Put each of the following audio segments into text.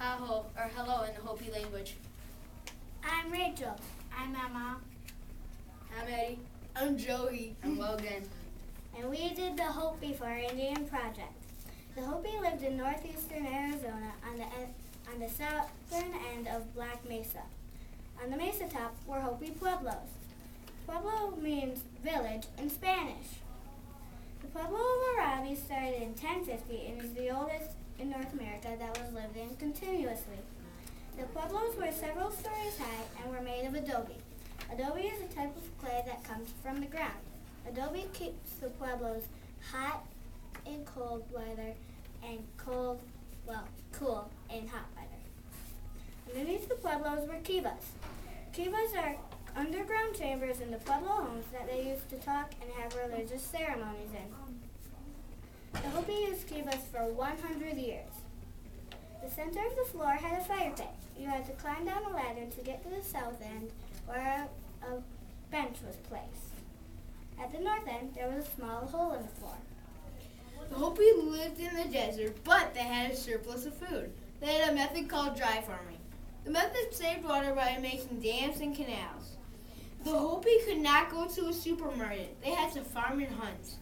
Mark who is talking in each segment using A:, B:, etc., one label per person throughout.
A: Haho, or hello in the Hopi language.
B: I'm Rachel.
C: I'm Emma.
A: I'm Eddie.
D: I'm Joey.
A: I'm Logan.
B: And we did the Hopi for our Indian project. The Hopi lived in northeastern Arizona on the southern end of Black Mesa. On the mesa top were Hopi pueblos. Pueblo means village in Spanish. The Pueblo of Arabi started in 1050 and is the oldest in North America that was lived in continuously. The pueblos were several stories high and were made of adobe. Adobe is a type of clay that comes from the ground. Adobe keeps the pueblos hot in cold weather and cool in hot weather. Underneath the pueblos were kivas. Kivas are underground chambers in the Pueblo homes that they used to talk and have religious ceremonies in. The Hopi used kivas for 100 years. The center of the floor had a fire pit. You had to climb down a ladder to get to the south end where a bench was placed. At the north end, there was a small hole in the floor.
D: The Hopi lived in the desert, but they had a surplus of food. They had a method called dry farming. The method saved water by making dams and canals. The Hopi could not go to a supermarket. They had to farm and hunt.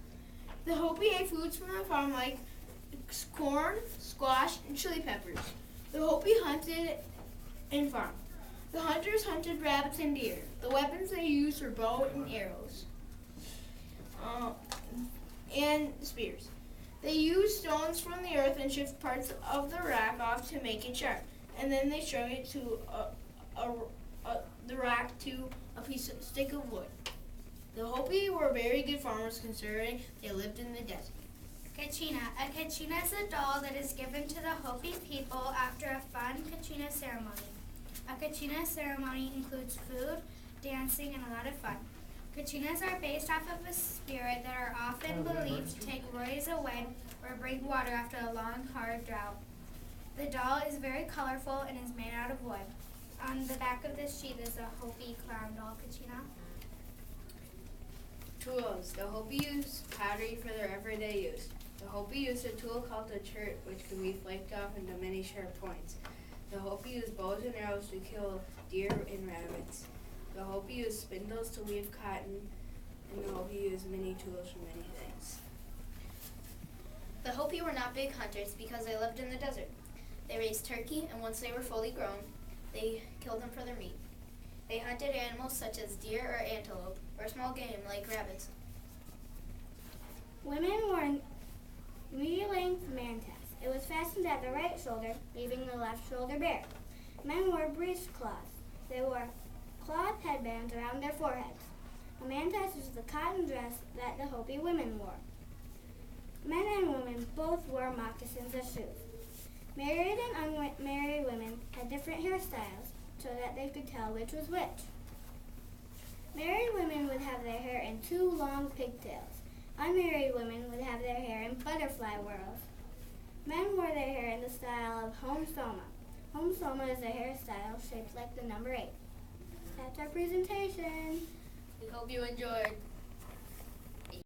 D: The Hopi ate foods from the farm like corn, squash, and chili peppers. The Hopi hunted and farmed. The hunters hunted rabbits and deer. The weapons they used were bow and arrows and spears. They used stones from the earth and shift parts of the rock off to make it sharp, and then they strung it to the rock to a stick of wood. The Hopi were very good farmers considering they lived in the desert.
C: Kachina. A kachina is a doll that is given to the Hopi people after a fun kachina ceremony. A kachina ceremony includes food, dancing, and a lot of fun. Kachinas are based off of a spirit that are often believed to take worries away or bring water after a long, hard drought. The doll is very colorful and is made out of wood. On the back of this sheet is a Hopi clown doll kachina.
A: Tools. The Hopi use pottery for their everyday use. The Hopi use a tool called a chert, which can be flaked off into many sharp points. The Hopi use bows and arrows to kill deer and rabbits. The Hopi use spindles to weave cotton, and the Hopi use many tools for many things. The Hopi were not big hunters because they lived in the desert. They raised turkey, and once they were fully grown, they killed them for their meat. They hunted animals such as deer or antelope, or small game like rabbits.
B: Women wore knee-length mantas. It was fastened at the right shoulder, leaving the left shoulder bare. Men wore breechcloths. They wore cloth headbands around their foreheads. A mantas is the cotton dress that the Hopi women wore. Men and women both wore moccasins as shoes. Married and unmarried women had different hairstyles so that they could tell which was which. Married women would have their hair in 2 long pigtails. Unmarried women would have their hair in butterfly whorls. Men wore their hair in the style of home soma. Home soma is a hairstyle shaped like the number 8. That's our presentation.
A: We hope you enjoyed.